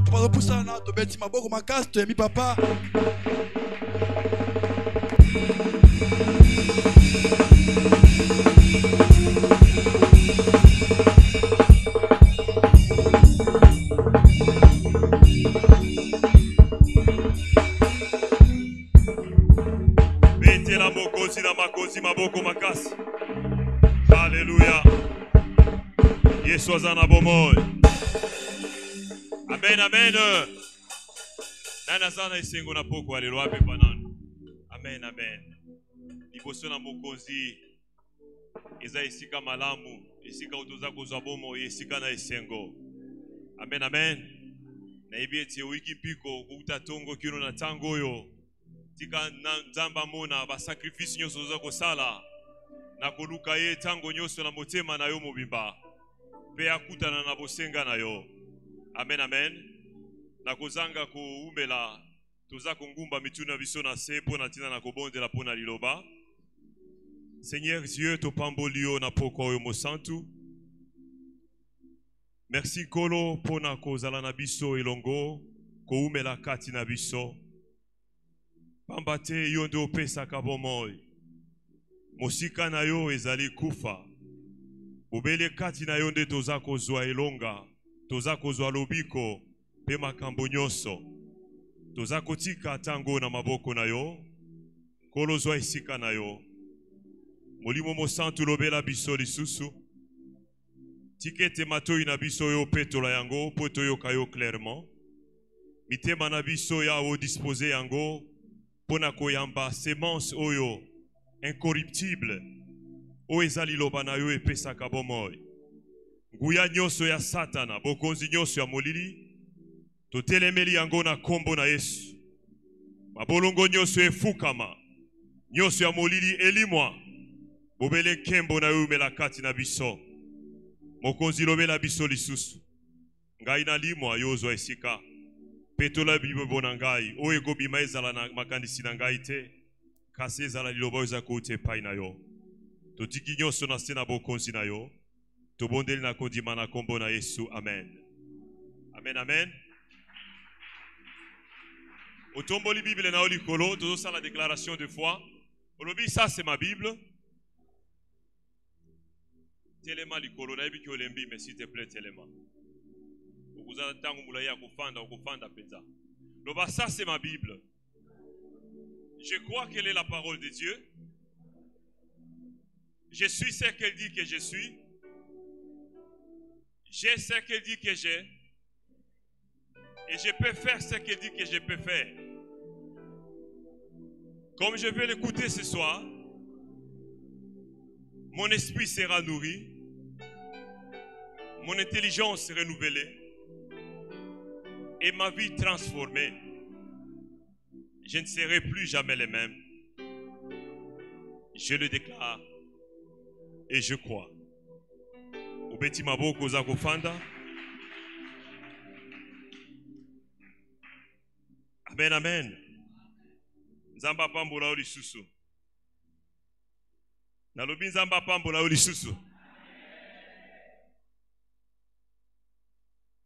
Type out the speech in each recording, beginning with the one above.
Papa pusana to beti maboko makasi to yemi papa. Beti la mokozi na makozi maboko makasi. Alléluia. Yesu azana bomoi. Amen, amen. Nana zana isengo na poko alelo ape panano. Amen, amen. Liboso na mokonzi eza esika malamu, esika utoza kozwa bomo, esika na esengo. Amen, amen. Na ibieti wiki piko kuta tongo kino na tango yo. Tika na nzamba mona ba sacrifice nyoso utoza kosala. Na koluka ye tango nyoso na motema na yo mobimba. Pe akutana na bosenga na yo. Amen, amen. Na kozanga kuumbela toza kongumba mituna biso na se pona tina na kobondela pona liloba. Seigneur Dieu, to pambolio na poko oyo mosantu. Merci kolo pona kozala na biso elongo koumela kati na biso. Pambate yo nde opesaka bomoi. Mosika na yo ezali kufa. Bobele kati na yo nde toza kozwa elonga, toza kozwa lobiko pe makambo nyonso. Toza kotika tango na maboko na yo, kolo zwa esika na yo. Molimo mosantu lobela biso lisusu. Tikete matoi na biso yo petola yango, poto yo kayo clairement. Mitema na biso ya o dispose yango, pona koyamba semence oyo, incorruptible. O ezali loba na yo epesaka bomoi. Nguya nyoso ya satana, bokonzi nyoso ya molili, totelemeli yango na kombo na Yesu. Mabolongo nyoso efukama, nyoso ya molili elimwa, bobele kembo na yo umela kati na biso. Mokonzi lobela biso lisusu. Ngai na limwa yo ozwa esika. Petola bibo na ngai, o ekobima ezala na makandisi na ngai te, kasi ezala liloba eza koute pai na yo. Totiki nyoso na se na bokonzi na yo. Tobondeli na kondima na kombo na Yesu. Amen. Amen, amen. Otomboli Bible na olikolo, tozo sa la déclaration de foi. Olobi, ça c'est ma Bible. Telema likolo na ebiki olembi, mais s'il te plaît telema. Okuzala tangu mulaya kufanda penza. Loba, ça c'est ma Bible. Je crois qu'elle est la parole de Dieu. Je suis ce qu'elle dit que je suis. J'ai ce qu'elle dit que j'ai. Et je peux faire ce qu'elle dit que je peux faire. Comme je vais l'écouter ce soir, mon esprit sera nourri. Mon intelligence renouvelée. Et ma vie transformée. Je ne serai plus jamais le même. Je le déclare. Et je crois. Obeti maboko za kufanda. Amen, amen. Nzamba pambola oli susu. Nalobi nzamba pambola oli susu.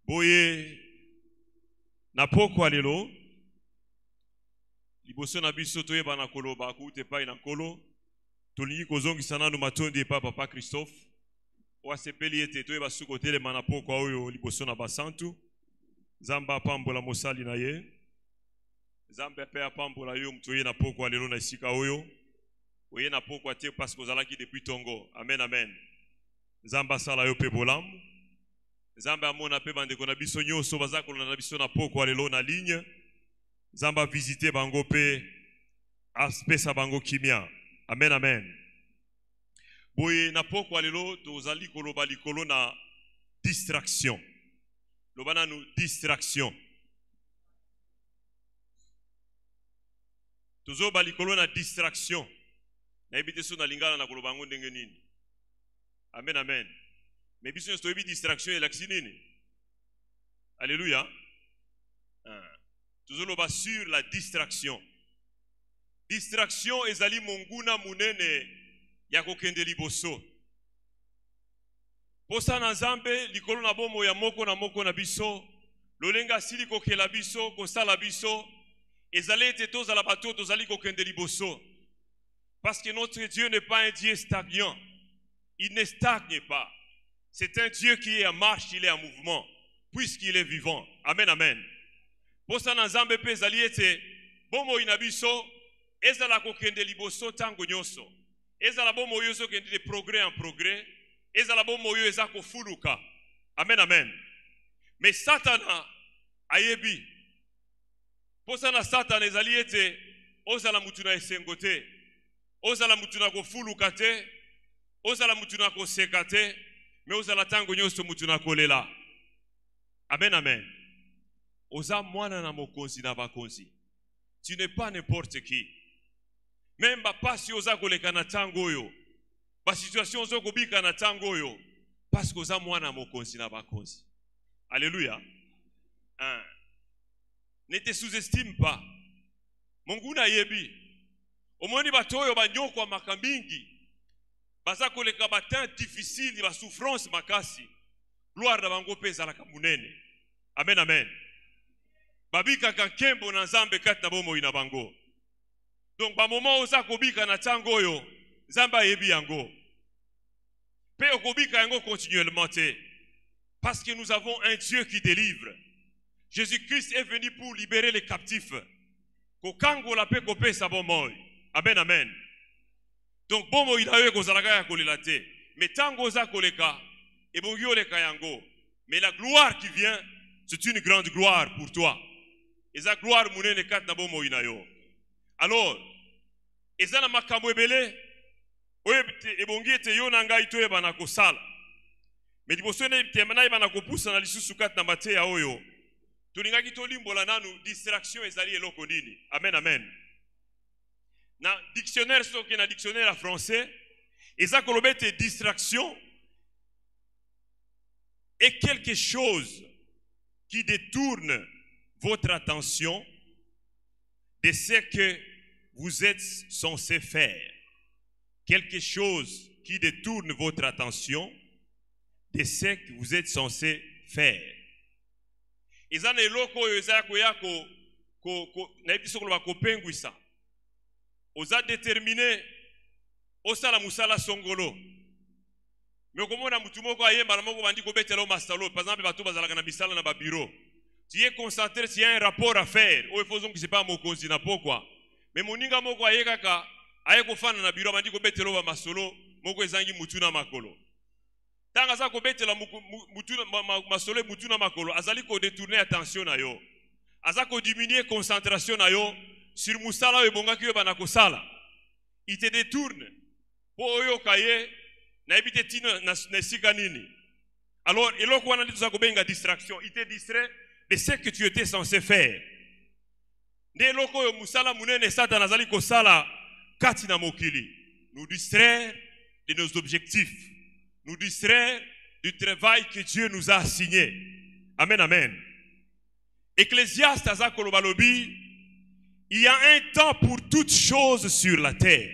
Boye na poko alelo. Liboso na biso toyeba na koloba kuute pai na kolo. Tolingi kozongisa nanu matondi epa papa Christophe. Wasepeli ete toyeba suko telema na poko oyo liboso na basantu. Zamba pambola mosali na ye. Zamba pe pambola yo mtoye na poko alelo na esika oyo. Oye na poko ate parce que ozalaki depuis Tongo. Amen, amen. Zamba sala yo pe bolamu. Zamba amona pe bandeko na biso nyonso bazakolo na biso na poko alelo na ligne. Zamba visiter bango pe aspesa bango kimia. Amen, amen. Boye na poko alelo tozali koloba likolo na distraction. Lobana nu distraction. Tozoba likolo na distraction. Na ebite so na lingala na koloba ngo ndenge nini. Amen, amen. Mais biso sto ebi distraction elakisi nini. Alléluia. Tozoloba sur la distraction. Distraction ezali monguna munene ya kokende liboso. Posa na Nzambe likolo na bomo ya moko na biso Lolenga sili kokela biso, kosala biso, ezali ete tozala bato tozali kokende liboso. Parce que notre Dieu n'est pas un Dieu stagnant. Il ne stagne pas. C'est un Dieu qui est en marche, il est en mouvement, puisqu'il est vivant. Amen, amen. Pour ça, Nzambe pe ezali ete bomo inabiso, ezala kokende liboso tango nyonso. Ezala bomo yoso kende de progrès en progrès. Ezala bomo yo ezako fuluka. Amen, amen. Mais Satana ayebi. Pour ça, Satan ezali ete ozala mutuna esengote. Ozala mutuna ko fuluka te. Ozala mutuna ko sekate. Mais ozala tango nyonso mutuna kolela. Amen, amen. Oza mwana na mokonzi na bakonzi. Tu n'es pas n'importe qui. Même si oza koleka na tango yo. Ba situation zo kobika na tango yo. Parce que oza mwana mokonzi na bakonzi. Alléluia. Ne te sous-estime pas. Mungu na yebi. Omoni batoyo banyoko makambingi. Baza koleka batin difficile, ba souffrance makasi. Gloire na bango pesa la kamunene. Amen, amen. Babika kankembo na Nzambe kati na bomo ina bango. Donc ba moment oza kobika na tango yo, Nzamba yebi yango. Pe okobika yango continuellement te. Parce que nous avons un Dieu qui délivre. Jésus-Christ est venu pour libérer les captifs. Kokango la pe kopesa bomo. Amen, amen. Donc bomo ina yo kozalaka ya kolela te. Mais tango oza koleka, ebongi oleka yango. Mais la gloire qui vient, c'est une grande gloire pour toi. Et sa gloire munene kat na bomo ina yo. Alors, ezana makambo ebele, oyebite ebongi ete yo na ngai toyeba na kosala. Mais liboso ne temana yeba na kopusa na lisusu kat na mateya oyo. Tulingaki tolimbola nanu distraction ezali eloko nini. Amen, amen. Na dictionnaire soki na dictionnaire en français, eza kolobete distraction est quelque chose qui détourne votre attention de ce que vous êtes censé faire. Quelque chose qui détourne votre attention de ce que vous êtes censé faire. Ezana eloko oyo eza koyako na ebiso koloba kopengwisa. Oza déterminé osala musala songolo. Mais komona mutu moko ayemba na moko bandi kobetela masalo, par exemple bato bazalaka na bisala na ba bureau. Tu es concentré sur un rapport à faire. Ou il faut que c'est pas mokonzi na pourquoi. Mais moninga moko ayekaka aye kofana na bureau bandi kobetela ba masolo, moko ezangi mutu na makolo. Tanga za kobetela mutu masolo mutu na makolo, azali ko détourner attention na yo. Aza ko diminuer concentration na yo sur musala oyo bongaki yo bana kosala. Il te détourne. Po oyo kaye na ebite tino na sika nini. Alors eloko wana ndito za kobenga distraction, il te distrait de ce que tu étais censé faire. Ne eloko yo musala munene Satan azali kosala kati na mokili. Nous distraire de nos objectifs. Nous distraire du travail que Dieu nous a assigné. Amen, amen. Ecclésiaste aza koloba lobi, il y a un temps pour toutes choses sur la terre.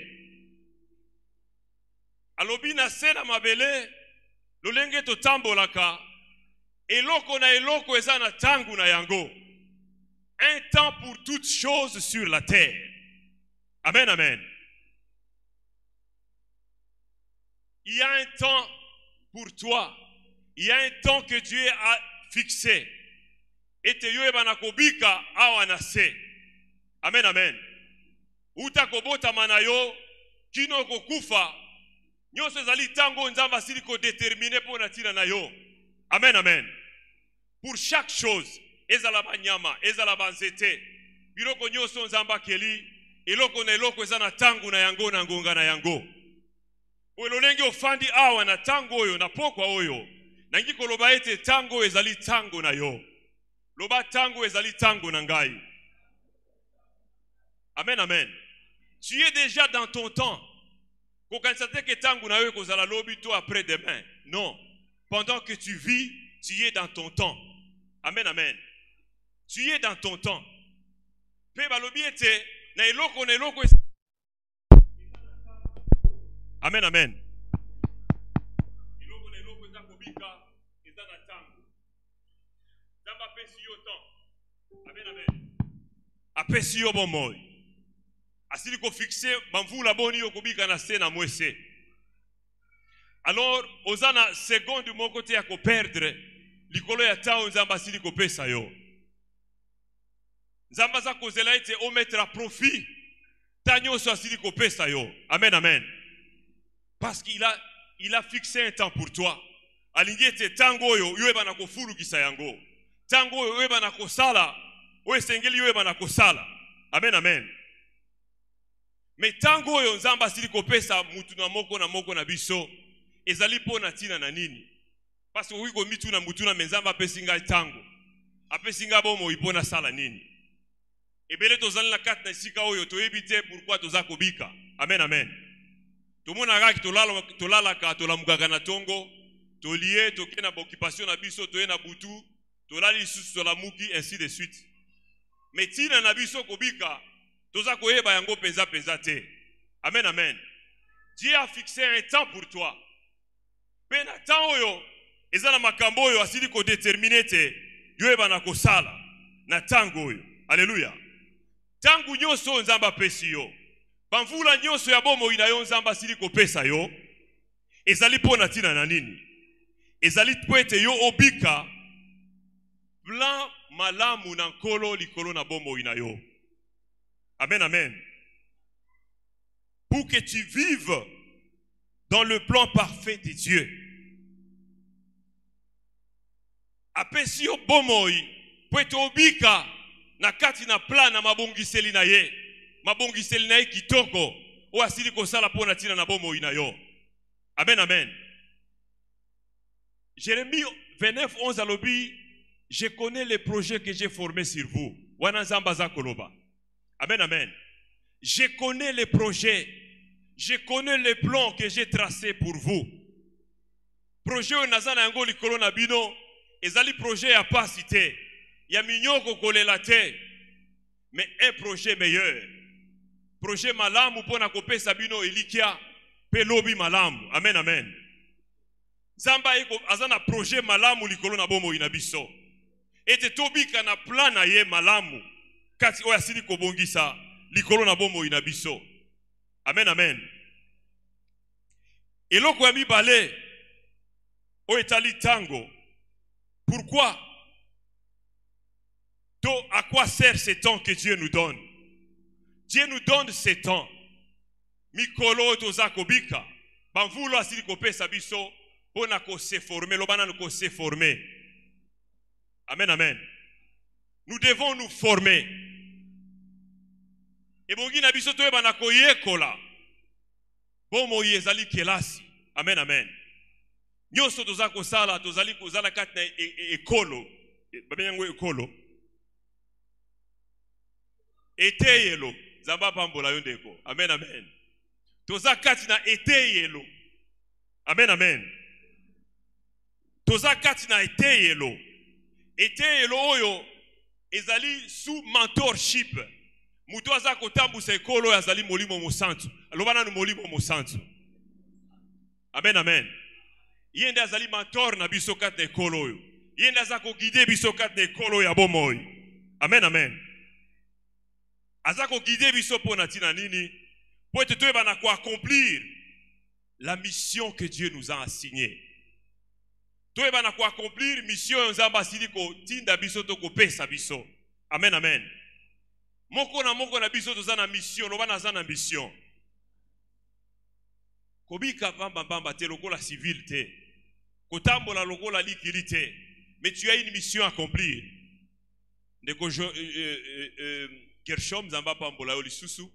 Alobi na sena mabele, lolenge to tambolaka, eloko na eloko eza na tangu na yango. Un temps pour toutes choses sur la terre. Amen, amen. Il y a un temps pour toi. Il y a un temps que Dieu a fixé. Et te yoe banakobika awanase. Amen, amen. Uta kobota manayo, kino kokufa, nyonso ezali tango nzamba sili ko déterminer pour natina na yo. Amen, amen. Pour chaque chose, ezala banyama, ezala banzete, biloko nyonso nzamba keli, eloko na eloko ezana tangu na yango na ngonga na yango. Ololenge ofandi awa na tango oyo na pokwa oyo, nangi koloba ete tango ezali tango na yo. Loba tango ezali tango na ngai. Amen, amen. Tu es déjà dans ton temps. Kokansate ke tango na yo kozala lobi to après demain. Non. Pendant que tu vis, tu es dans ton temps. Amen, amen. Tu es dans ton temps. Pe balobi ete na eloko Amen, amen. Nzamba apesi yo temps. Amen, amen. Apesi yo bon moi. Asili ko fixe bamvula boni yo kobika na se na mwese. Alors, ozana seconde mon côté à ko perdre, likolo ya tao nzamba asili ko pesa yo. Nzamba za kozela ete o mettre à profit. Tanyo so asili ko pesa yo. Amen, amen. Parce qu'il a fixé un temps pour toi. Alingete tango yo yoeba na kofuru kisa yango. Tango yo yoeba na kosala, o esengeli yoeba na kosala. Amen, amen. Mais tango yo nzamba asili ko pesa mutu na moko na biso. Ezali pona tina na nini? Parce que wiko mitu na mutu na menzamba pesinga tango. Apesinga bomo ipona sala nini? Ebele tozali na kati na sika oyo toyebite pourquoi tozako bika. Amen, amen. Tomona raki tolala ka tolamugaka na tongo, tolie toke na occupation na biso toye na butu, tolali susu tolamuki ainsi de suite. Mais tina na biso kobika, tozako yeba yango penza te. Amen, amen. Dieu a fixé un temps pour toi. Pena temps oyo ezala makambo oyo asili ko déterminer te yoeba na kosala na tango oyo. Alléluia. Tangu nyoso nzamba pesi yo. Bamvula nyoso ya bomo ina yo nzamba asili ko pesa yo. Ezali pona tina na nini? Ezali pwete yo obika plan malamu na nkolo likolo na bomo ina yo. Amen, amen. Pour que tu vives dans le plan parfait de Dieu. Apesi yo bomoi, pwete obika na kati na plan na mabongiseli na ye. Mabongiseli na ye kitoko, o asili kosala pona tina na bomoi na yo. Amen, amen. Jérémie 29, 11 à l'obi, je connais les projets que j'ai formés sur vous. Wana nzamba za koloba. Amen, amen. Je connais les projets. Je connais les plans que j'ai tracés pour vous. Projet o nazana yango likolo na bino, ezali projet ya pasite, ya minyoko kolela te, mais un projet meilleur. Projet malamu pona kopesa bino elikia pe lobi malamu. Amen, amen. Zamba eko azana projet malamu likolo na bomo ina biso. Ete tobika na plan na ye malamu kati oya sili kobongisa likolo na bomo ina biso. Amen, amen. Eloko ya mibale o etali tango. Pourquoi? À quoi sert ce temps que Dieu nous donne? Dieu nous donne ce temps. Mikolo tozako bika. Bamvulo asili kopesa biso pona ko se former, lobana ko se former. Amen, amen. Nous devons nous former. Et bongi na biso toye bana ko yekola. Bomo yezali kelasi. Amen, amen. Nyoso tozako sala, tozali kozala kati na ekolo. Babenyango ekolo. Eteyelo. Zamba pambola yondeko. Amen, amen. Toza kati na eteyelo. Amen, amen. Toza kati na eteyelo. Eteyelo oyo ezali sous mentorship. Mutu aza kotambusa ekolo yazali molimo mosantu. Alobana no molimo mosantu. Amen, amen. Yende azali mentor na biso kati na ekolo oyo. Yende aza ko guider biso kati na ekolo ya bomoy. Amen, amen. Aza ko guider biso pona tina nini? Po ete toyeba na ko accomplir la mission que Dieu nous a assignée. Toyeba na ko accomplir mission nzamba asili ko tinda biso to ko pesa biso. Amen, amen. Moko na biso toza na mission, lobana za na mission. Kobika bamba te lokola civil te. Kotambola lokola likili te. Mais tu as une mission à accomplir. Ndeko Gershom zamba pambola yo lisusu.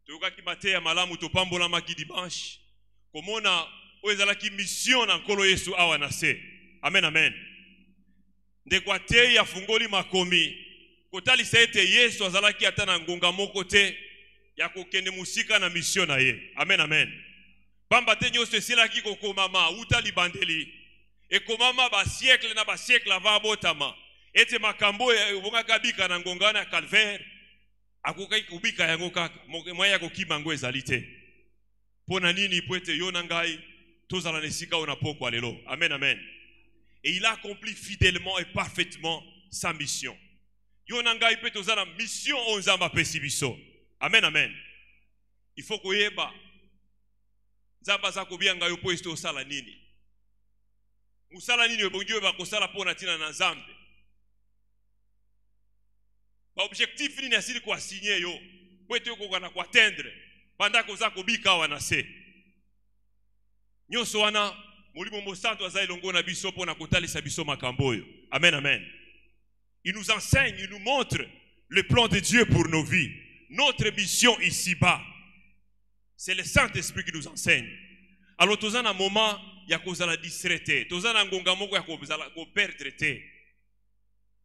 Toyoka ki mate ya malamu to pambola maki dimanche. Komona oezala ki mission na nkolo Yesu awa na se. Amen, amen. Ndeko ate ya fungoli makomi. Kotali saete Yesu azalaki ata na ngonga moko te ya kokende musika na mission na ye. Amen, amen. Bamba te nyoso esilaki kokomama uta libandeli. Ekomama ba siècle na ba siècle avant botama. Ete makambo ebongaka bika na ngonga na Calvaire. Akokai kubika yango kaka. Moya kokima ngo ezali te. Pona nini poete yo na ngai tozala nesika ona poko lelo. Amen, amen. Et il a accompli fidèlement et parfaitement sa mission. Yo nangai pe tozana mission onzamba pesi biso. Amen, amen. Il faut koyeba. Nzamba za kobianga yo po esto sala nini. Musala nini obongiwe ba kosala pona tina na nzambe. Ba objectif nini asili ko assigner yo. Po ete ko kana ko atteindre. Panda ko za kobika wana se. Nyoso wana mulimo mosanto azali longo na biso pona kotalisa biso makamboyo. Amen, amen. Il nous enseigne, il nous montre le plan de Dieu pour nos vies. Notre mission ici-bas. C'est le Saint-Esprit qui nous enseigne. Alors, tous en un moment, il y a cause à la distraité. Tous en un gongamoko, il y a cause à la perdre.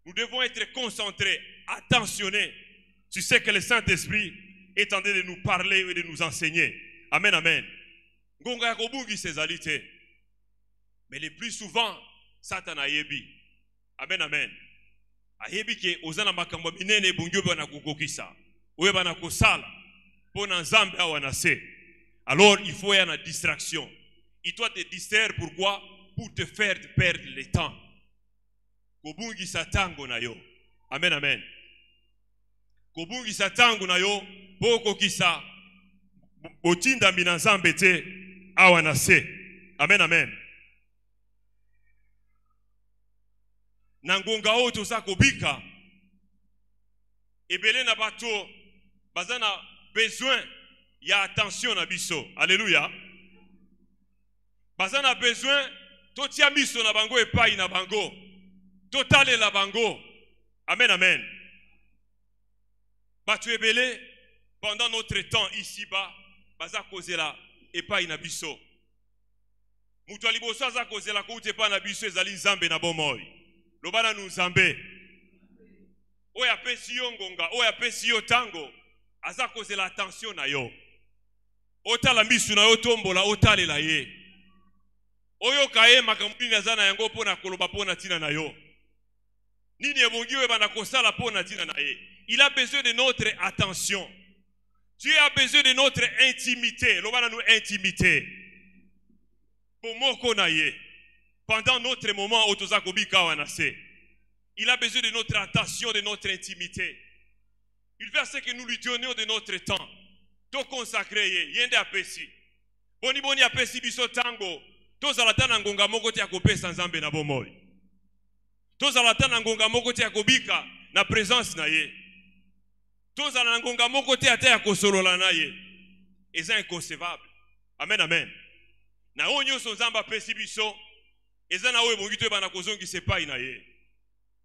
Nous devons être concentrés, attentionnés. Tu sais que le Saint-Esprit est en train de nous parler et de nous enseigner. Amen, amen. Gonga yakobungi ses alités. Mais le plus souvent, Satan a yebi. Amen, amen. Ayebi ke ozana makambo minene bungyo bana kukokisa. Oye bana kosala. Pona nzambe awana se. Alors il faut y avoir une distraction. Il doit te distraire pourquoi? Pour te faire perdre le temps. Kobungi satango na yo. Amen, amen. Kobungi satango na yo. Boko kisa. Botinda mina nzambe te awana se. Amen, amen. Nangonga oto sa kobika. Ebele na bato bazana besoin ya attention na biso. Alléluia. Bazana besoin totia miso na bango epai na bango. Totale la bango. Amen, amen. Batu ebele pendant notre temps ici-bas baza kozela epai na biso. Mutu aliboso aza kozela ko utepa na biso ezali nzambe na bomoi. Lobana nu nzambe. Oya pesi yo ngonga, oya pesi yo tango. Aza kozela attention na yo. Otala misu na yo tombola otalela ye. Oyo kaye makamuni na zana yango pona koloba pona tina na yo. Nini ebongiwe bana kosala pona tina na ye. Il a besoin de notre attention. Dieu a besoin de notre intimité. Lobana nous intimité. Pomoko na ye. Pendant notre moment otoza kobika wanase. Il a besoin de notre attention, de notre intimité. Il veut ce que nous lui donnions de notre temps. To consacré yende apesi. Boni boni apesi biso tango. To zalatana ngonga moko te akopesa nzambe na bomoi. To zalatana ngonga moko te akobika na présence na ye. To zalatana ngonga moko te ata akosolola na ye. Eza inconcevable. Amen, amen. Na onyo so nzamba apesi biso. Eza na oyo bongito bana kozongi sepai na ye.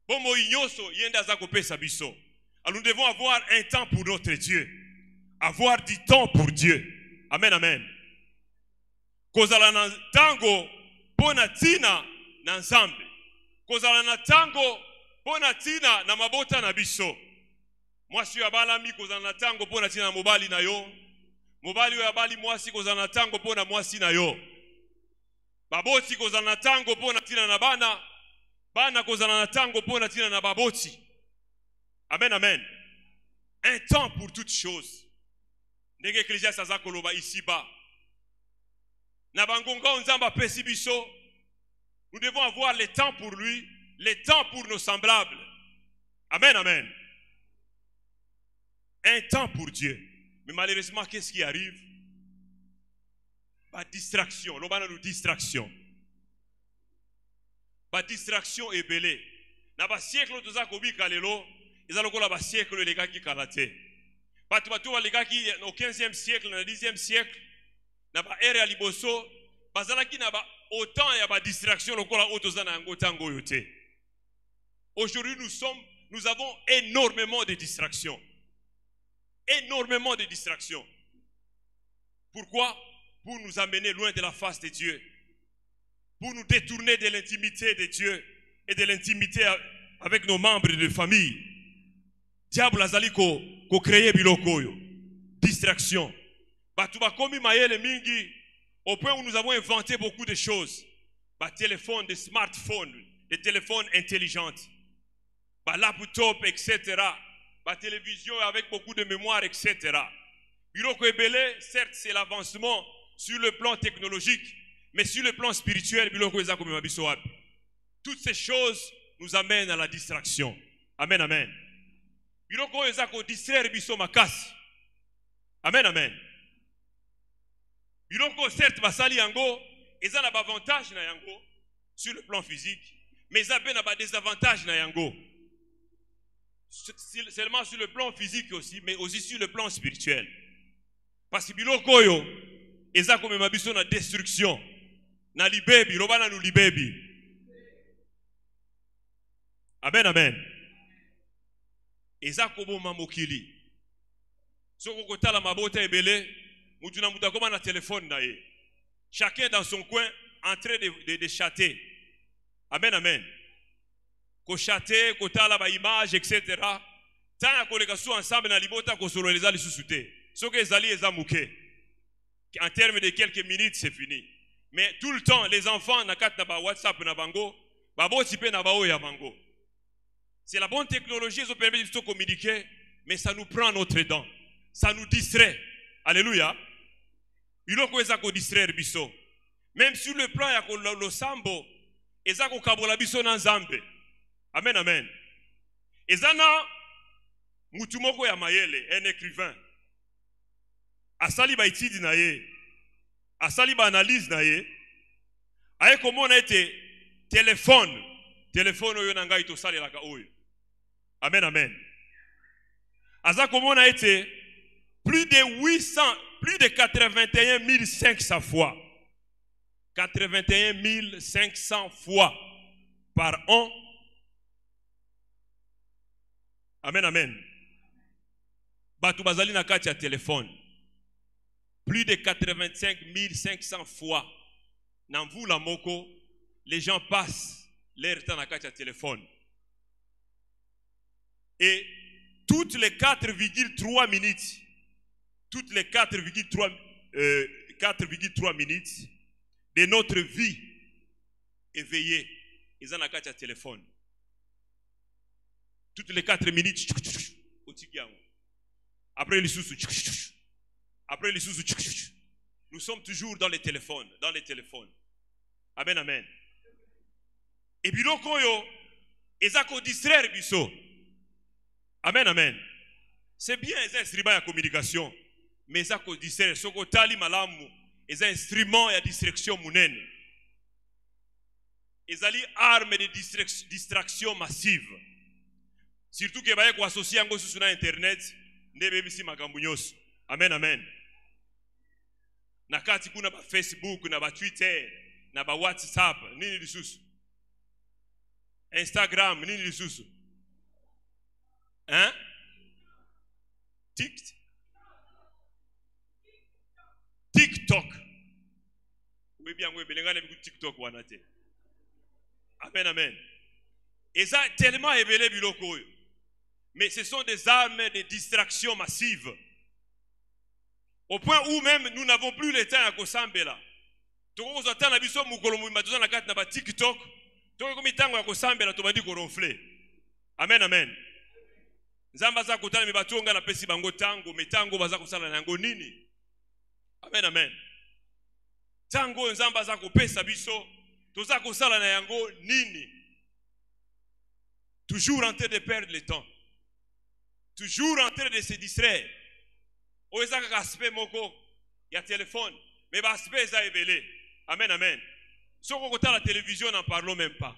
Bomo inyoso yende azako pesa biso. Alors nous devons avoir un temps pour notre Dieu. Avoir du temps pour Dieu. Amen, amen. Kozala na tango pona tina na nzambe. Kozala na tango pona tina na mabota na biso. Mwasi ya balami kozala na tango pona tina na mobali na yo. Mobali ya bali mwasi kozala na tango pona mwasi na yo. Baboti kozala na tango pona tina na bana. Bana kozala na tango pona tina na baboti. Amen, amen. Un temps pour toutes choses. Ndenge Ecclésiaste aza koloba ici-bas. Na bangonga nzamba pesi biso. Nous devons avoir le temps pour lui, le temps pour nos semblables. Amen, amen. Un temps pour Dieu. Mais malheureusement, qu'est-ce qui arrive? Pas distraction. L'obana nous distraction. Pas distraction et belé. Na ba siècle toza kobika lelo. Ils allons la siècle les gars qui karaté. Batu waligaki au 15e siècle, dans le 10e siècle, na ba ere ya liboso, bazalaki na ba autant ya ba distraction lokola otozana yango tango yote. Aujourd'hui nous avons énormément de distractions. Énormément de distractions. Pourquoi? Pour nous amener loin de la face de Dieu. Pour nous détourner de l'intimité de Dieu et de l'intimité avec nos membres de famille. Diable azali ko créer biloko yo. Distraction. Batu ba komi mayele mingi au point où nous avons inventé beaucoup de choses. Ba téléphone, des smartphones, des téléphones intelligents. Ba laptop, etc. Ba télévision avec beaucoup de mémoire, etc. Biloko ebele, certes c'est l'avancement sur le plan technologique, mais sur le plan spirituel, biloko eza komi mabiso wapi. Toutes ces choses nous amène à la distraction. Amen, amen. Biloko oyo eza ko distraire biso makasi. Amen, amen. Biloko certes basali yango eza na avantage na yango sur le plan physique, mais eza pe na ba désavantage na yango. Seulement sur le plan physique aussi, mais aussi sur le plan spirituel. Parce que biloko oyo eza komema biso na destruction. Na libebi, robana nu libebi. Amen, amen. Eza koboma mokili. Soko kotala mabota ebele, mutu na mutu akoma na téléphone na ye. Chacun dans son coin en train de chatter. Amen, amen. Ko chatter, ko tala ba image, etc. Tant ya koleka sou ensemble na libota ko solo les ali susute. Soko ezali eza muke. En termes de quelques minutes, c'est fini. Mais tout le temps, les enfants na kat na ba WhatsApp na bango, ba boti pe na ba oya bango. C'est la bonne technologie, ça permet de communiquer, mais ça nous prend notre temps. Ça nous distrait. Alléluia. Il faut que distraire biso. Même sur le plan, il y a le sambo, il y a le kabola biso na nzambe. Amen, amen. Et ça, mutumoko ya mayele, un écrivain. Asali ba itidi na ye. Asali ba analyse na ye. Aye comment on a été téléphone. Téléphone oyo nanga ito sali laka oyo. Amen, amen. Aza comment on a été plus de 81 500 fois. 81 500 fois par an. Amen, amen. Batu bazali na kati ya téléphone. Plus de 85 500 fois. Dans vous la moko, les gens passent leur temps na kati ya téléphone. Et toutes les 4,3 minutes, toutes les 4,3 minutes de notre vie éveillée, ils ont na kati ya téléphone. Toutes les 4 minutes, après les sous, après les sous, nous sommes toujours dans les téléphones, Amen, amen. Et biloko yo, ezako distraire biso. Amen, amen. C'est bien les instruments de communication, mais ezako distraire. Soko tali malamu, les instruments de distraction munene. Ezali arme de distraction massive. Surtout que baye ko associer yango sur internet, ndebe bisi makambo nyonso. Amen, amen. Na kati kuna ba Facebook, na ba Twitter, na ba WhatsApp, nini lisusu? Instagram, nini lisusu? Hein? TikTok. Oui, bien, oui, bien, TikTok, wanate. Amen, amen. Et ça, tellement évelé biloko. Mais ce sont des armes de distraction massive. Au point où même nous n'avons plus le temps à Kosambela. Toko kozata na biso mukolo mu matuza na kati na ba TikTok. Toko komitango ya Kosambela to badi ko ronfler. Amen, amen. Nzamba za kutana mibatonga na pesi bango tango, metango baza kusala na yango nini? Amen, amen. Tango nzamba za kopesa biso, toza kusala na yango nini? Toujours en train de perdre le temps. Toujours en train de se distraire. Oeza ka aspect moko ya téléphone, mais ba aspect za évelé. Amen, amen. Soko kota la télévision n'en parlons même pas.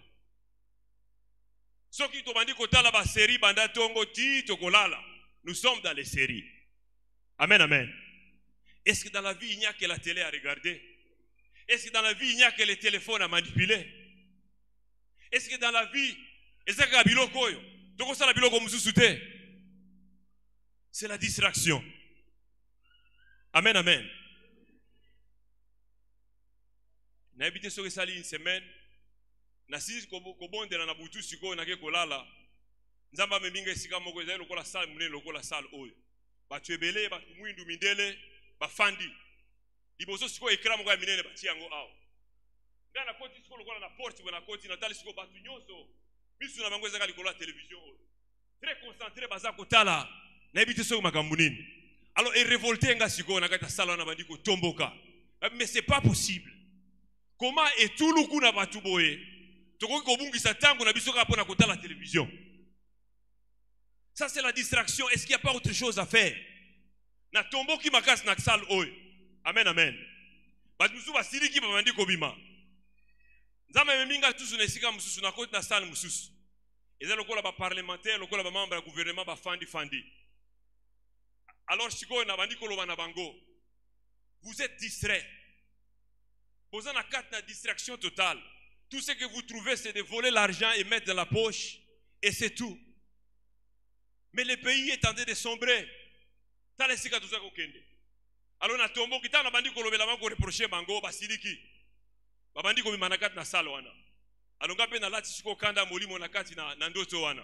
Ceux qui t'ont dit que la série banda tongo ti tokolala. Nous sommes dans les séries. Amen, amen. Est-ce que dans la vie il n'y a que la télé à regarder? Est-ce que dans la vie il n'y a que les téléphones à manipuler? Est-ce que dans la vie est-ce que biloko yo toko sala biloko mususu te? C'est la distraction. Amen, amen. Na habité sur sali une semaine. Na sisi kobondela na butu siko na ke kolala nzamba membinga esika moko ezali lokola salle munene lokola salle oyo batu ebele batu mwindu mindele bafandi liboso siko ekra moko ya minene bati yango awo ngana koti siko lokola na porte bona koti na tali siko batu nyonso bisu na bango ezaka likolo ya télévision oyo très concentré baza kotala na ebite soko makambo nini alors et révolté nga siko na kata sala na bandi ko tomboka mais c'est pas possible comment et tout luku na batu boye Tokoki kobungisa tango na biso kaka pona kotala la télévision. Ça c'est la distraction. Est-ce qu'il n'y a pas autre chose à faire? Na tombo ki makas na salle oyo. Amen, amen. Batu mususu basiliki babandi kobima. Nzambe meminga tusu na esika mususu na koti na salle mususu. Eza lokola ba parlementaire, lokola ba membre ya gouvernement ba fandi. Alors sikoyo na bandi koloba na bango. Vous êtes distrait. Vous avez une distraction totale. Tout ce que vous trouvez, c'est de voler l'argent et mettre dans la poche. Et c'est tout. Mais le pays est en train de sombrer. Alors, on a tombé, on a bandi kolobela mango reprocher bango basiliki. Babandi ko bimanakati na sala wana. Alonga pe na lati siko kanda molimo na kati na ndoto wana.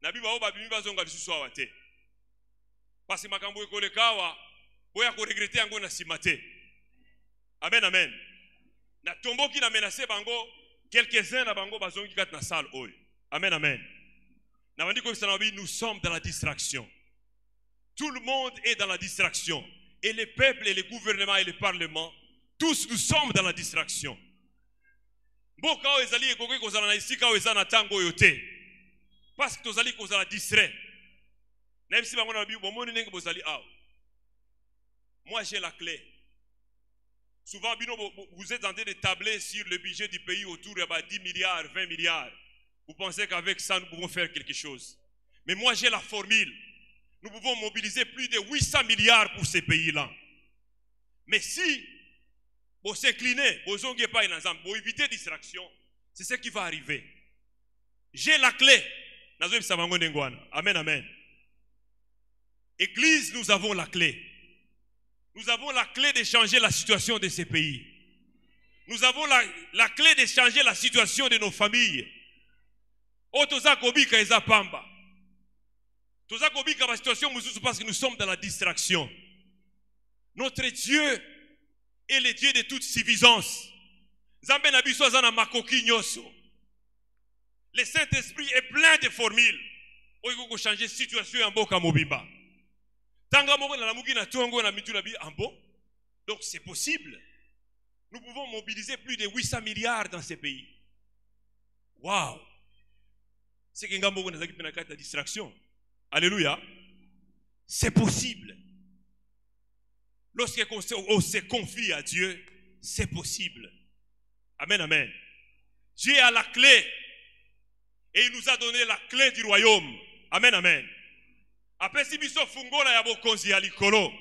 Na biba oba bimi bazonga lisusu awate. Parce makambo ekolekawa boya ko regretter yango na simate. Amen, amen. Na tombo ki na menacé bango, quelques-uns na bango bazongi kat na salle oyo. Amen, amen. Na bandi ko bisanabi, nous sommes dans la distraction. Tout le monde est dans la distraction. Et les peuples et les gouvernements et les parlements, tous nous sommes dans la distraction. Mboka o ezali ekoki kozala na isika o ezana tango yote. Parce que tozali kozala distrait. Même si bango na bi bomoni ndenge bozali aw. Moi j'ai la clé. Souvent, vous êtes en train de tabler sur le budget du pays autour de 10 milliards, 20 milliards. Vous pensez qu'avec ça, nous pouvons faire quelque chose. Mais moi, j'ai la formule. Nous pouvons mobiliser plus de 800 milliards pour ces pays-là. Mais si vous s'inclinez, vous n'avez pas une ensemble, vous évitez distraction, c'est ce qui va arriver. J'ai la clé. Amen, amen. Église, nous avons la clé. Nous avons la clé de changer la situation de ces pays. Nous avons la clé de changer la situation de nos familles. Otoza kobika eza pamba. Toza kobika la situation parce que nous sommes dans la distraction. Notre Dieu est le Dieu de toute suffisance. Nzambe na biso aza na makoki nyoso. Le Saint-Esprit est plein de formules. Oyo ko changer situation ya mboka mobimba. Donc c'est possible. Nous pouvons mobiliser plus de 800 milliards dans ces pays. Waouh! C'est que nous avons distraction. Alléluia. C'est possible. Lorsqu'on se confie à Dieu, c'est possible. Amen, amen. Dieu a la clé. Et il nous a donné la clé du royaume. Amen, amen. Apesi biso fungola ya bokonzi ya likolo.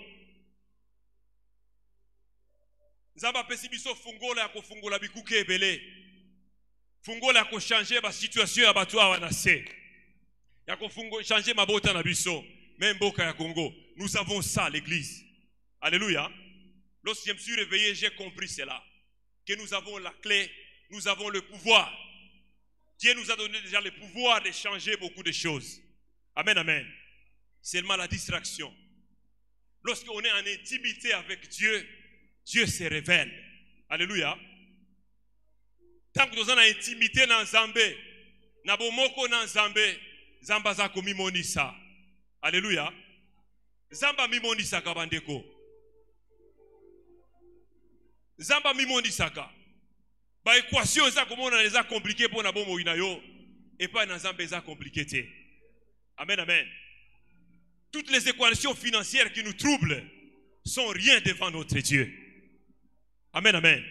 Nzamba apesi biso fungola ya kofungola bikuke ebele. Fungola ya ko changer ba situation ya bato awa na se. Ya ko changer mabota na biso, même mboka ya Congo. Nous avons ça l'église. Alléluia. Lorsque je me suis réveillé, j'ai compris cela. Que nous avons la clé, nous avons le pouvoir. Dieu nous a donné déjà le pouvoir de changer beaucoup de choses. Amen, amen. Seulement la distraction. Lorsqu'on est en intimité avec Dieu, Dieu se révèle. Alléluia. Tant que nous sommes en intimité dans Zambé, Nabomoko dans Zambé, Zamba zako mimonisa. Alléluia. Zamba mimonisa kabandeko. Zamba mimonisa ka. Ba équation ça comment on les a compliquées pour nabomo inayo et pas dans Zambé ça compliqué. Amen, amen. Toutes les équations financières qui nous troublent sont rien devant notre Dieu. Amen, amen.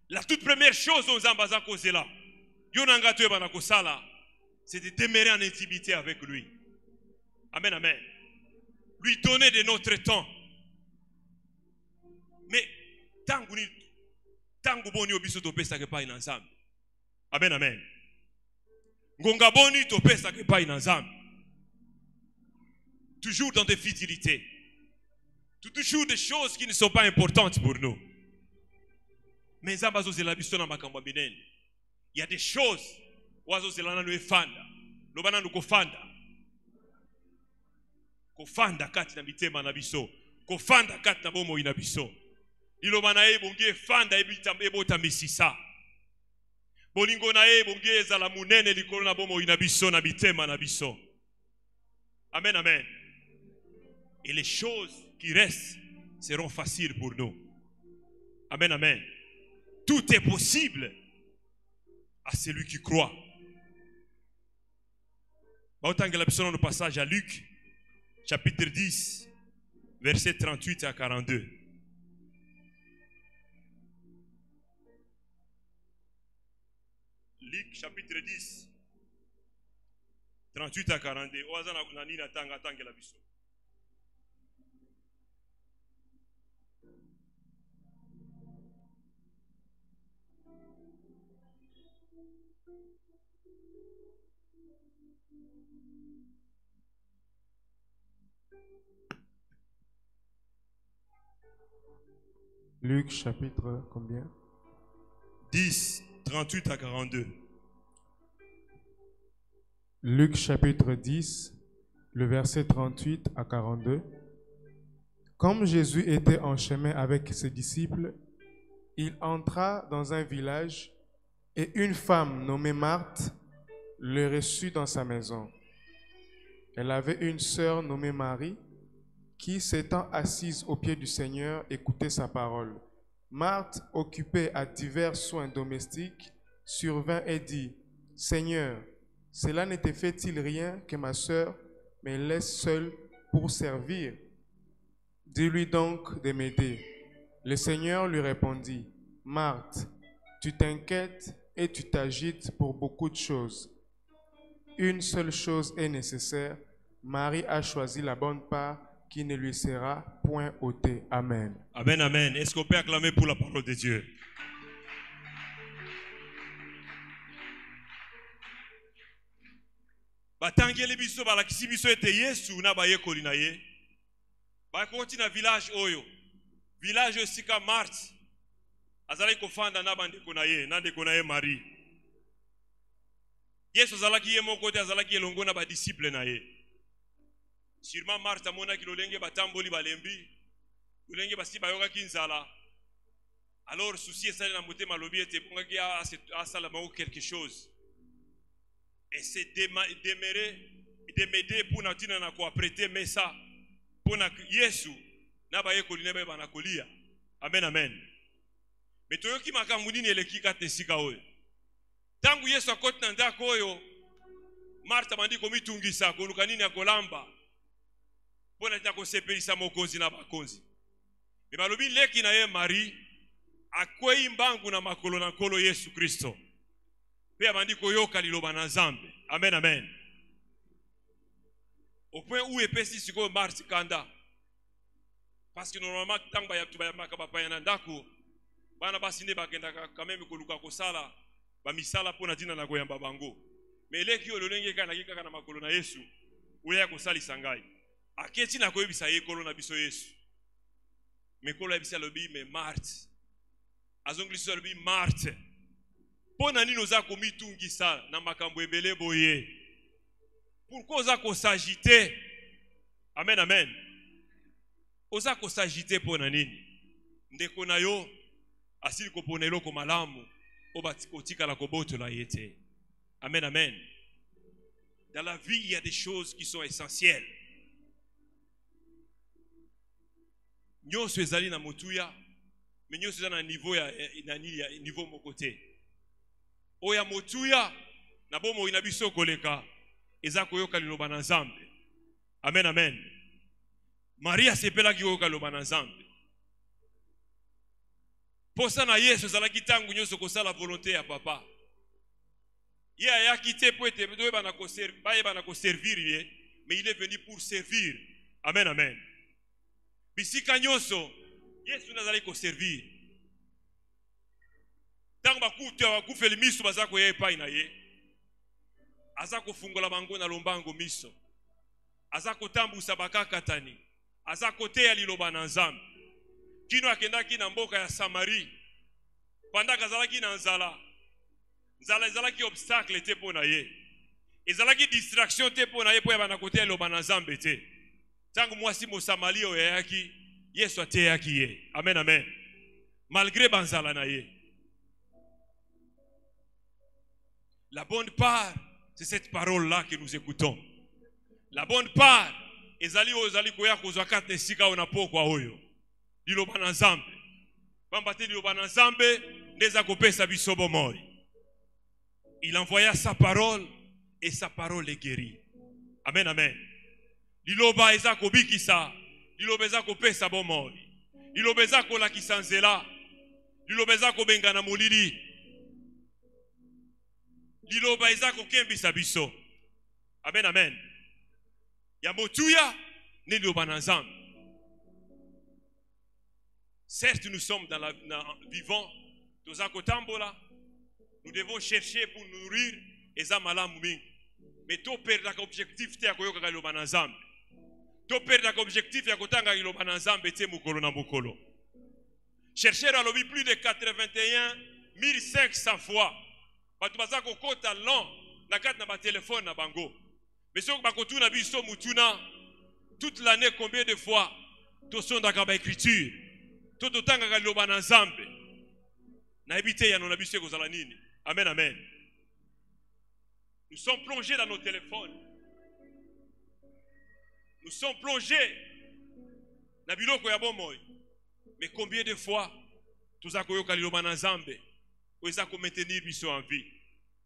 La toute première chose aux ambaza kozela, yonanga bana kosala, c'est de demeurer en intimité avec lui. Amen, amen. Lui donner de notre temps. Mais tangu boni obiso to pesa ke pa ina nzambe. Amen, amen. Ngonga boni to pesa ke pa ina nzambe. Toujours dans des futilités. Toujours des choses qui ne sont pas importantes pour nous. Mais il y a des choses kofanda kati na mitema na biso, kofanda kati na bomo ina biso. Liloba na ye bongie fanda ebota misisa. Bolingo na ye bongie ezala munene likolo na bomo ina biso na mitema na biso. Amen, amen. Et les choses qui restent seront faciles pour nous. Amen, amen. Tout est possible à celui qui croit. Baotangela biso dans le passage à Luc, chapitre 10, versets 38 à 42. Luc, chapitre 10, 38 à 42. Oaza na nini atangela biso. Luc chapitre combien? 10, 38 à 42. Luc chapitre 10, le verset 38 à 42. Comme Jésus était en chemin avec ses disciples, il entra dans un village et une femme nommée Marthe le reçut dans sa maison. Elle avait une sœur nommée Marie qui, s'étant assise aux pieds du Seigneur, écoutait sa parole. Marthe, occupée à divers soins domestiques, survint et dit, « Seigneur, cela ne te fait-il rien que ma sœur me laisse seule pour servir? Dis-lui donc de m'aider. » Le Seigneur lui répondit, « Marthe, tu t'inquiètes et tu t'agites pour beaucoup de choses. Une seule chose est nécessaire. Marie a choisi la bonne part qui ne lui sera point ôtée. » Amen. Amen, amen. Est-ce qu'on peut acclamer pour la parole de Dieu? Batangeli biso balakisi biso ete Yesu na bayekoli na ye. Bakoti na village oyo. Village osika Marthe. Azalaki kofanda na bandeko na ye, na ndeko na ye Marie. Yesu azalaki ye moko te azalaki elongo na ba disciple na ye. Sûrement Marthe amonaki lolenge batamboli balembi. Lolenge basi bayokaki nzala. Alors souci esali na motema lobi ete pongaki asala moko quelque chose. Et c'est d'aimer pour natina na ko apprêter mais ça pour na Yesu na ba yekoli na ba na kolia. Amen, amen. Mais toyoki makambo nini eleki kate sika oyo. Tangu Yesu akoti na ndako oyo, Martha bandi komitungisa koluka nini akolamba. Pona tina kosepelisa mokonzi na bakonzi. Me balobi leki na ye Marie akwei mbangu na makolo na nkolo Yesu Kristo. Pe abandi koyoka liloba na Nzambe. Amen, amen. Au point où epesi siko Marthe kanda. Parce que normalement tangu ba makaba na ndako bana basinde bakenda quand même koluka kosala ba misala pona tina na koyamba bango. Mais leki ololenge kana kika na makolo na Yesu uya kosalisa ngai. Aketi na koyebisa ye kolo na biso Yesu. Mekolo yebisa lobi me Marthe. Azonglisa lobi Marthe. Pona nini oza komitungisa na makambo ebele boye. Pourquoi oza kosagite? Amen, amen. Oza kosagite pona nini? Ndeko na yo asili kopona eloko malamu otika la koboto la yete. Amen, amen. Dans la vie, il y a des choses qui sont essentielles. Nyonso ezali na motuya, mais nyonso ezali na niveau ya niveau mokote. Oya motuya na bomo ina biso koleka eza koyoka liloba na Nzambe. Amen, amen. Maria sepelaki koyoka liloba na Nzambe. Posa na Yesu ezalaki tangu nyonso kosala volonté ya papa. Ye ayaki te po ete bana koservir ye, mais il est venu pour servir. Amen, amen. Bisika nyonso Yesu nazali koservir. Tangu bakufeli miso bazako ye epai na ye. Aza kofungola bango na lombango miso. Aza kotambusa bakakatani. Aza koteya liloba na Nzambe. Kino akendaki na mboka ya Samari. Pendaka azalaki na nzala. Nzala ezalaki obstacle te po na ye. Ezalaki distraction te po na ye po ya bana koteya liloba na Nzambe te. Tangu mwasi mosamali oyo yaki, Yesu ateyaki ye. Amen, amen. Malgré banzala na ye. La bonne part, c'est cette parole-là que nous écoutons. La bonne part, ezali koya kozwa kate sika ona pokwa oyo. Liloba na Nzambe. Bambate liloba na Nzambe, ndeza kopesa biso bomoi. Il envoya sa parole et sa parole est guérie. Amen, amen. Liloba eza kobikisa, liloba eza kopesa bomoi, liloba eza kolakisa nzela, liloba eza kobengana molili, liloba eza kokembisa biso. Amen, amen. Ya motuya ne liloba na Nzambe. Certes, nous sommes vivants, nous devons chercher pour nourrir et mais tout perdre l'objectif de koyoka liloba na Nzambe. Tout perdre l'objectif de kotanga liloba na Nzambe te mukolo na mukolo. Chercher à l'obi plus de 81 500 fois. Batu baza kokota long na kati na ba téléphone na bango. Mais si ba kotuna biso mutuna toute l'année combien de fois to sondaka ba écriture. Tout otanga liloba na Nzambe. Na ebite ya nona biso kozala nini. Amen, amen. Nous sommes plongés dans nos téléphones. Nous sommes plongés dans biloko ya bomoy. Mais combien de fois tuza koyoka liloba na Nzambe oza ko maintenir biso en vie.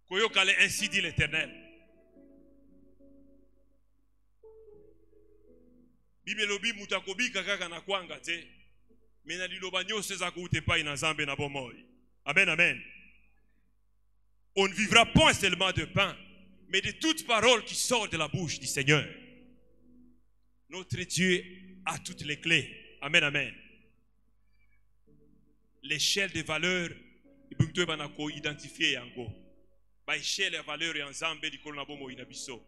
Koyoka ainsi dit l'Éternel. Bible lobi mutakobika kaka na kwanga te. Mais na liloba nyose za ko utepa na Nzambe na bomoy. Amen, amen. On ne vivra pas seulement de pain, mais de toute parole qui sort de la bouche du Seigneur. Notre Dieu a toutes les clés. Amen, amen. L'échelle des valeurs, il faut identifier yango. L'échelle des valeurs est ensemble du kolona bomo inabiso.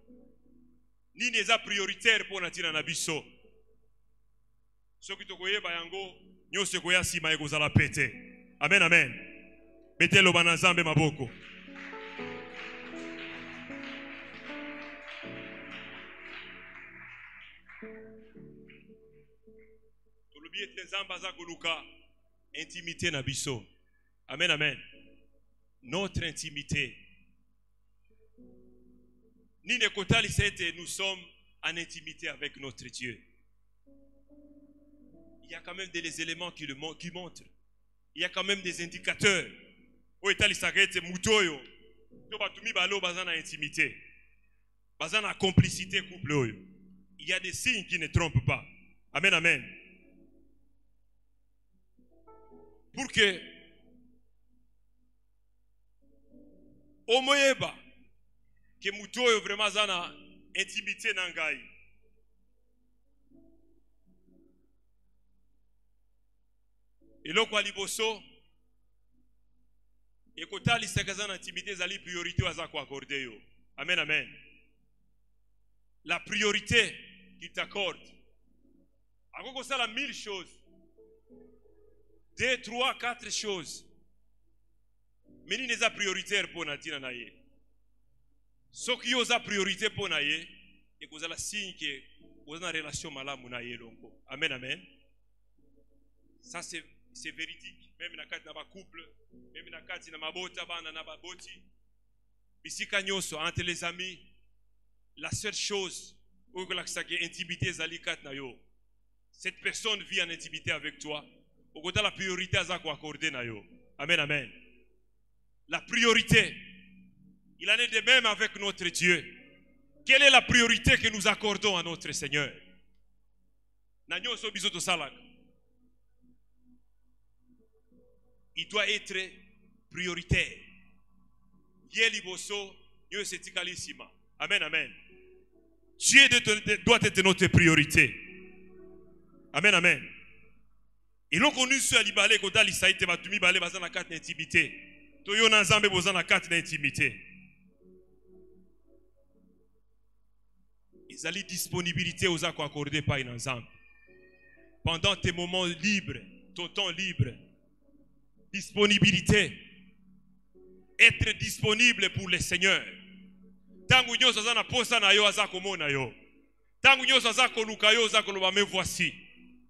Ni neza prioritaire pour natina nabiso. Soki tokoyeba yango, nyose koya sima ekozala pete. Amen, amen. Betelo banazambe maboko. Intimité na biso. Amen, amen. Notre intimité. Nine kotali sete, nous sommes en intimité avec notre Dieu. Il y a quand même des éléments qui montrent. Il y a quand même des indicateurs. O etali sakete mutoyo. To batumi balo bazana intimité. Bazana complicité couple oyo. Il y a des signes qui ne trompent pas. Amen, amen. Pour que omoyeba que mutoyo vraiment zana intimité nangai. Et lo kwa liboso ekotali sekazana intimité zali priorité waza ko accorder yo. Amen, amen. La priorité qu'il t'accorde. Akoko sala 1000 choses. 2, 3, 4 choses. Mais il n'est pas prioritaire pour Natina Naye. Ce qui est la priorité pour Naye, et que vous avez le signe que vous avez une relation malade avec Naye. Amen, amen. Ça c'est véridique. Même dans le couple, même dans le boti, bisika nyoso entre les amis, la seule chose où vous avez intimité, cette personne vit en intimité avec toi. Au la priorité à accorder na yo. Amen, amen. La priorité, il en est de même avec notre Dieu. Quelle est la priorité que nous accordons à notre Seigneur? Il doit être prioritaire. Amen, amen. Dieu doit être notre priorité. Amen, amen. Ils l'ont connu sur Alibale, quand il s'est été battu, balé bazan la carte d'intimité. Toyo nanzambe bozan la carte d'intimité. Ils allaient disponibilité aux accords accordés par une ensemble. Pendant tes moments libres, ton temps libre, disponibilité, être disponible pour le Seigneur. Tangu nyoso zana posa na yo azako mona yo. Tangu nyoso azako luka yo azako loba me voici.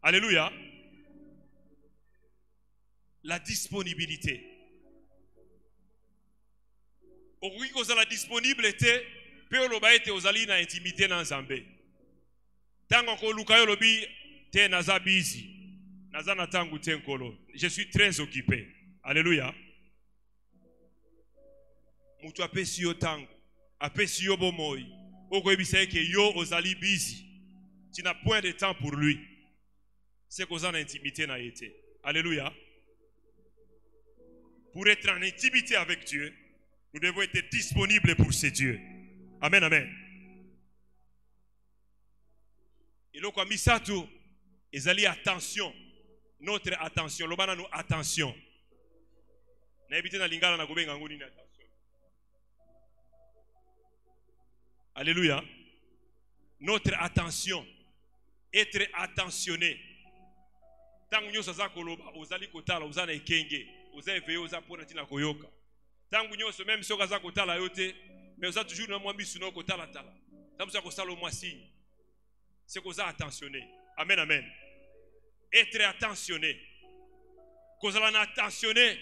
Alléluia. La disponibilité. Au que la disponibilité, peut loba ete ozali na intimité na Nzambe. Tango ko luka yo lobi te naza busy. Naza na tangu te nkolo. Je suis très occupé. Alléluia. mutu apesi yo tango, apesi yo bomoi, okoyebisa ke yo ozali busy. Tu n'as point de temps pour lui. C'est qu'on a une intimité na été. Alléluia. Pour être en intimité avec Dieu, nous devons être disponibles pour ce Dieu. Amen, amen. Et donc, à Misato, ils allaient attention. Notre attention. L'obana nous attention. Alléluia. Notre attention. Être attentionné. Tant que nous avons ozali kotala ozana ekenge oza veillé oza pona tina koyoka tant que nous même so kaza kotala yote mais oza toujours na mwambi suno kotala tala tant que ça le moi signe c'est qu'on a attentionné. Amen, amen. Être attentionné. Qu'on a attentionné.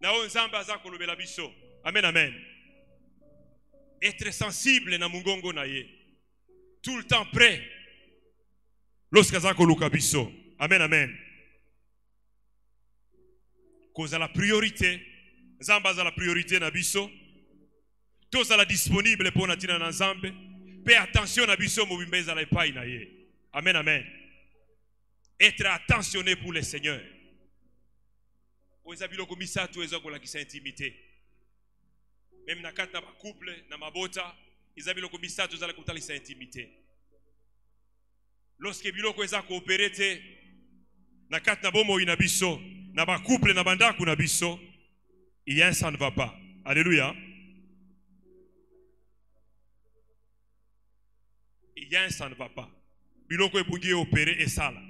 Na onzamba za kolobela biso. Amen, amen. Être sensible na mungongo na ye. Tout le temps prêt. Lorsque za koluka biso. Amen, amen. Qu'on a la priorité. Zamba za la priorité na biso. Tous à la disponible pour na tina na nzambe. Fais attention à biso mobimbeza la epai na ye. Amen, amen. Être attentionné pour le Seigneur. Oezabilo komisa tu ezo kola kisa intimité. Même na kat na ba couple na mabota, ezabilo komisa tu zala kutali sa intimité. Lorsque biloko eza coopérer te na kat na bomo ina biso, na ba couple na bandako na biso, il y a un ça ne va pas. Alléluia. Il y a un ça ne va pas. Biloko ebungi opérer et ça là.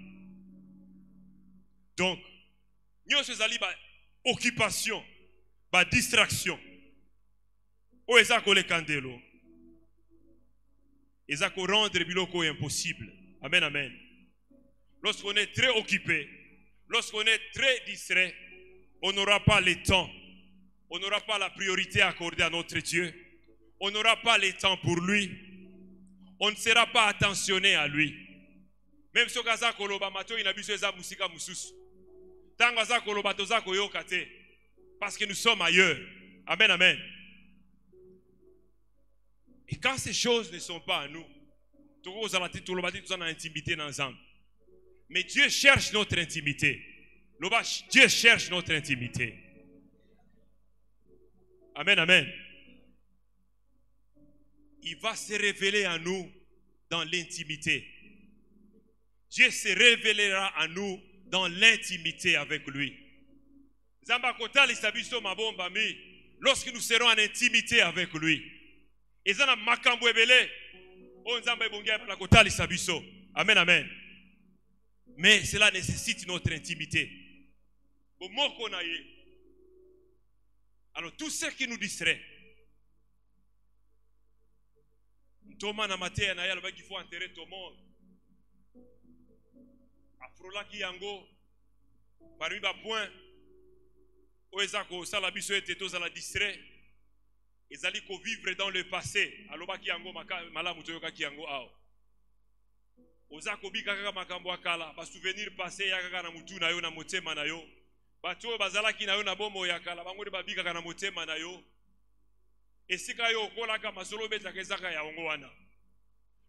Donc, nous sommes ba occupation, ba distraction. O ezako le kandelo. Ezako rendre biloko impossible. Amen, amen. Lorsqu'on est très occupé, lorsqu'on est très distrait, on n'aura pas le temps. On n'aura pas la priorité accordée à notre Dieu. On n'aura pas le temps pour lui. On ne sera pas attentionné à lui. Même si on a koloba mato inabiso eza musika mususu. Tango aza koloba toza koyoka te. Parce que nous sommes ailleurs. Amen, amen. Et quand ces choses ne sont pas à nous, intimité dans l'ensemble. Mais Dieu cherche notre intimité. Dieu cherche notre intimité. Amen, amen. Il va se révéler à nous dans l'intimité. Dieu se révélera à nous dans l'intimité avec lui. Lorsque nous serons en intimité avec lui, amen, amen. Mais cela nécessite notre intimité. Alors tout ce qui nous distrait, Thomas na maté na yalo baki faut enterrer tout le monde. Afrola ki yango parmi ba point oezako sala biso ete to sala distrait ezali ko vivre dans le passé aloba ki yango malamu toyoka ki yango awo ozako bika kaka makambo akala ba souvenir passé ya kaka na mutu na yo na motema na yo bato bazalaki na yo na bomo ya kala bango ba bika kaka na motema na yo.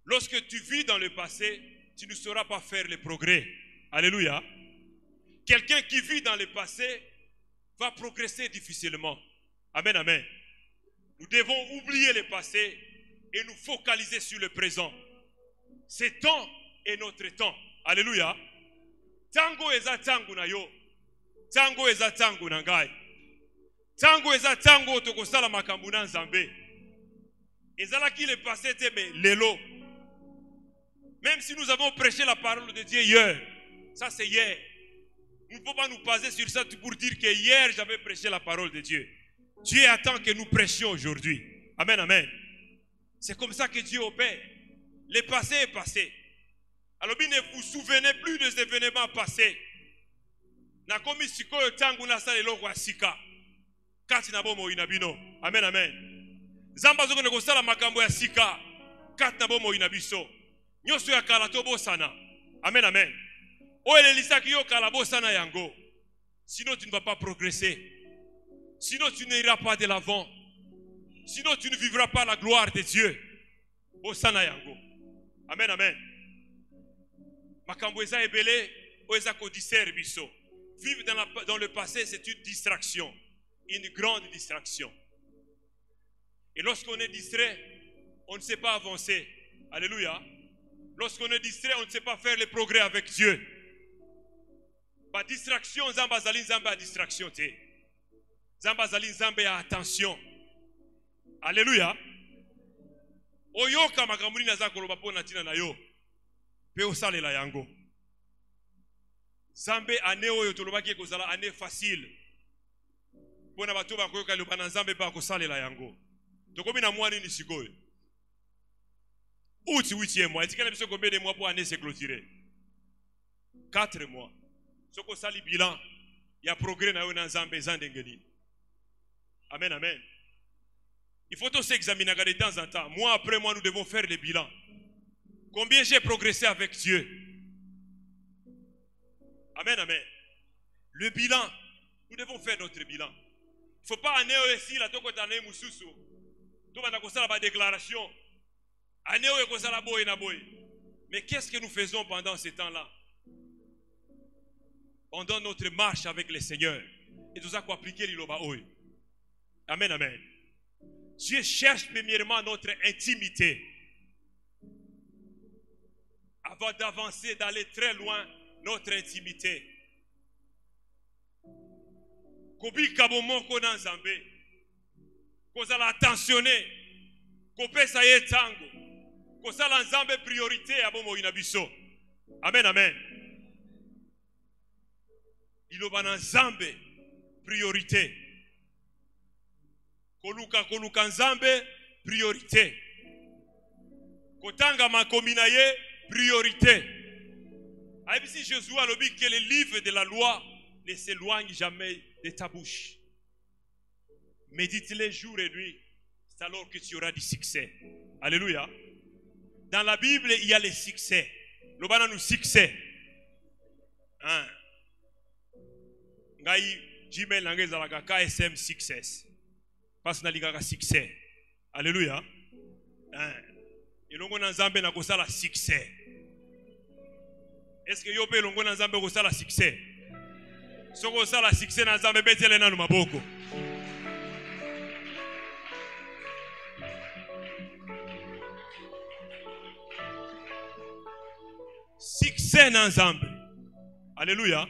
Lorsque tu vis dans le passé, tu ne sauras pas faire les progrès. Alléluia. Quelqu'un qui vit dans le passé va progresser difficilement. Amen, amen. Nous devons oublier le passé et nous focaliser sur le présent. Ce temps est notre temps. Alléluia. Tango eza tango na yo. Tango eza tango na ngai. Tango eza tango tokosala makambo na nzambe. Ezala ki le passé te mais lelo. Même si nous avons prêché la parole de Dieu hier, ça c'est hier. Nous ne pouvons pas nous baser sur ça pour dire que hier j'avais prêché la parole de Dieu. Dieu attend que nous prêchions aujourd'hui. Amen, amen. C'est comme ça que Dieu opère. Le passé est passé. Alors ne vous souvenez plus des événements passés. Na komi sikoyo tangu na sala eloko asika. Kati na bomo inabino. Amen, amen. Zamba zoko ne sala makambo ya sika. Kati na bomo inabiso. Nyoso ya kala to bosana. Amen, amen. O elelisa ki yo kala bosana yango. Sinon tu ne vas pas progresser. Sinon tu n'iras pas de l'avant. Sinon, tu ne vivras pas la gloire de Dieu. Osana yango. Amen, amen. Makambo eza ebele, oeza ko distraire biso. Vivre dans le passé, c'est une distraction. Une grande distraction. Et lorsqu'on est distrait, on ne sait pas avancer. Alléluia. Lorsqu'on est distrait, on ne sait pas faire les progrès avec Dieu. Ba distraction, zamba zali zamba a distraction te. Zamba zali zamba a attention. Alléluia. Oyoka makamuri na zako loba pona tina na yo. Pe osalela yango. Zambe ane oyo tolobaki kozala ane facile. Pona bato ba koyoka loba na Nzambe ba kosalela yango. Tokomi na mwa nini sikoyo? Août 8e mois. Etikana biso combien de mois pour année se clôturer? 4 mois. Soko sali bilan, il y a progrès na yo na Nzambe zandengeli. Amen, amen. Il faut aussi examiner de temps en temps. Mois après mois, nous devons faire le bilan. Combien j'ai progressé avec Dieu? Amen, amen. Le bilan, nous devons faire notre bilan. Il ne faut pas aller ici, là, toko tane mususu. Tout va na ba déclaration. Ane oyo kozala boy na boy. Mais qu'est-ce que nous faisons pendant ce temps-là? Pendant notre marche avec le Seigneur. Et tout ça qu'on appliquer l'iloba oyo. Amen, amen. Dieu cherche premièrement notre intimité. Avant d'avancer, d'aller très loin, notre intimité. Kobi kabomo kona Nzambe. Kozala attentionné. Kopesa ye tango. Kozala Nzambe priorité abomo inabiso. Amen, amen. Iloba na Nzambe priorité. Koluka Nzambe priorité. Kotanga makomina ye priorité. Aïbisi Jésus a dit que les livres de la loi ne s'éloignent jamais de ta bouche. Médite-les jour et nuit. C'est alors que tu auras du succès. Alléluia. Dans la Bible, il y a les succès. Le bana nous succès. Hein. Ngai Gmail nangé zalaka KSM success. Parce que na succès. Alléluia. Hein. Et l'on a Nzambe na kosala succès. Est-ce que yo pe l'on a Nzambe kosala succès? So kosala succès na Nzambe betele na maboko. Succès na Nzambe. Alléluia.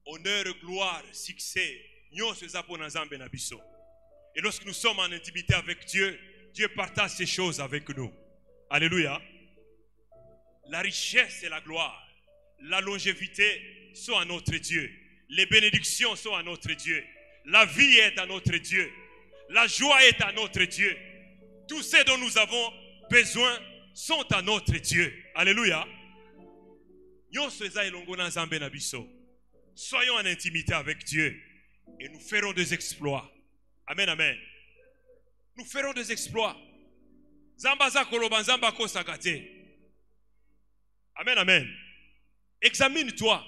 Honneur, gloire, succès. Et lorsque nous sommes en intimité avec Dieu, Dieu partage ces choses avec nous. Alléluia. La richesse et la gloire, la longévité sont à notre Dieu. Les bénédictions sont à notre Dieu. La vie est à notre Dieu. La joie est à notre Dieu. Tout ce dont nous avons besoin sont à notre Dieu. Alléluia. Soyons en intimité avec Dieu et nous ferons des exploits. Amen, amen. Nous ferons des exploits. Zambaza koloba zamba ko sakate. Amen, amen. Examine-toi.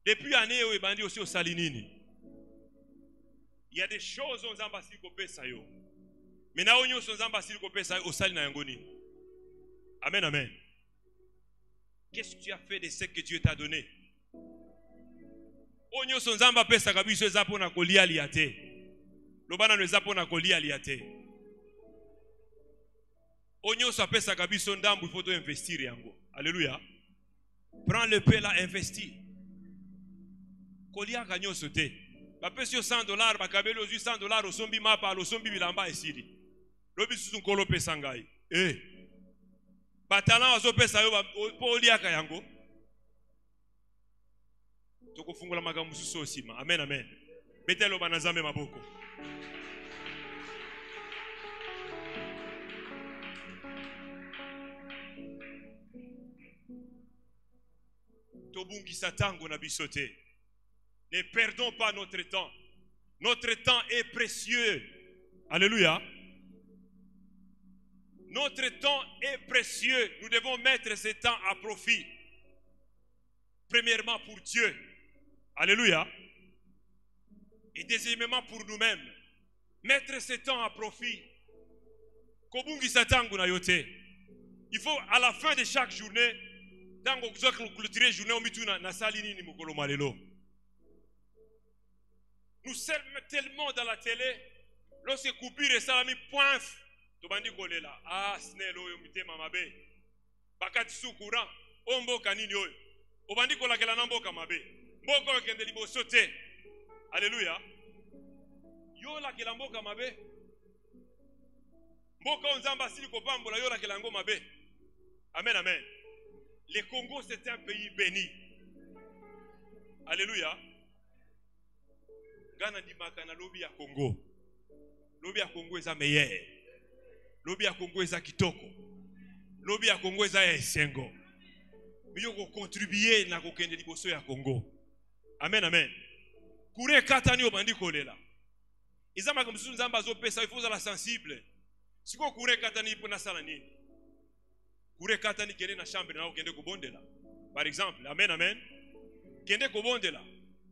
Depuis année où ebandi aussi au salinini. Il y a des choses on zamba si ko pesa yo. Mais na onyo so zamba si ko pesa au salina yangoni. Amen, amen. Qu'est-ce que tu as fait de ce que Dieu t'a donné? Onyo so nzamba pesa kabiso ezapo na kolia liate. Lobana no ezapo na kolia liate. Onyo so pesa kabiso ndambu il faut investir yango. Alléluia. Prends le pain là, investis. Kolia kanyo sote. Ba pesa $100, ba kabelo $100 osombi mapa, osombi bilamba esiri. Lobi susu nkolo pesa ngai. Batala wazo pesa yo po olia ka yango. Tokofungula magambo susu osima. Amen, amen. Betelo banazambe maboko. Tobungisa tango na bisote. Ne perdons pas notre temps. Notre temps est précieux. Alléluia. Notre temps est précieux. Nous devons mettre ce temps à profit. Premièrement pour Dieu. Alléluia. Et deuxièmement pour nous-mêmes. Mettre ce temps à profit. Kobungisa tangu na yote. Il faut à la fin de chaque journée, tango kuzoka clôturer journée omituna na sali nini mukolo malelo. Nous sommes tellement dans la télé, lorsque coupure et salami point, tobandi kolela. Ah, snelo oyo mitema mabe. Bakati sukura, omboka nini oyo. Obandi kolakela na mboka mabe. Mboka oyo kende liboso te. Alléluia. Yo la kela mboka mabe. Mboka onzamba sili kopambola yo la kela ngo mabe. Amen, amen. Le Congo c'est un pays béni. Alléluia. Gana di makana lobi ya Congo. Lobi ya Congo eza meilleur. Lobi ya Congo eza kitoko. Lobi ya Congo eza ya esengo. Miyo ko contribuer na kokende liboso ya Congo. Amen, amen. Kure katani obandi kolela. Izama kamsusu nzamba zo pesa il faut la sensible. Siko kure katani pona sala nini? Kure katani kende na chambre na okende kobondela. Par exemple, amen, amen. Kende kobondela.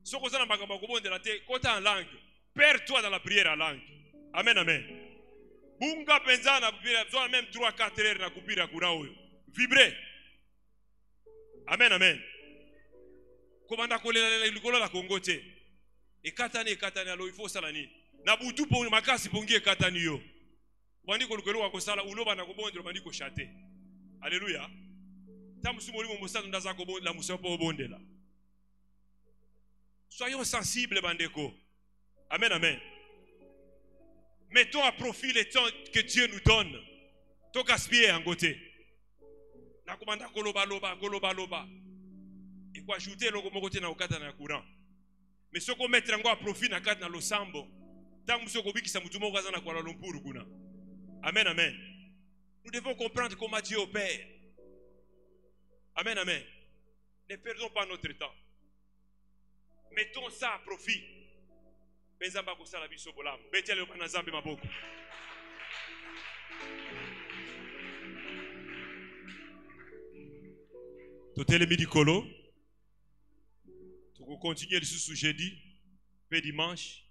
Soko zana makambo kobondela te kota en langue. Perds-toi dans la prière en langue. Amen, amen. Bunga penzana besoin même 3-4 heures na kupira kuna oyo. Vibrer. Amen, amen. Komanda kolela likolo la Congo te. Ekatani alo il faut sala nini? Na butu po makasi pongi ekatani yo. Bandi kolukelo wa kosala uloba na kobondela bandi ko chate. Alléluia. Tamusumo limo mosala ndaza kobondela musopo obondela. Soyons sensibles, bandeko. Amen, amen. Mettons à profit le temps que Dieu nous donne. To gaspiller en côté. Na komanda koloba loba. Et quoi ajouter le côté na okata na courant. Mais ce qu'on mettre en à profit na kata na losambo. Tant que soko bikisa mutumo kaza na Kuala Lumpur kuna. Amen, amen. Nous devons comprendre comment Dieu opère. Amen, amen. Ne perdons pas notre temps. Mettons ça à profit. Benzamba kosala biso bolam. Betele bana zambe maboko. Totele midi kolo. Toko continuer le sous jeudi, pe dimanche.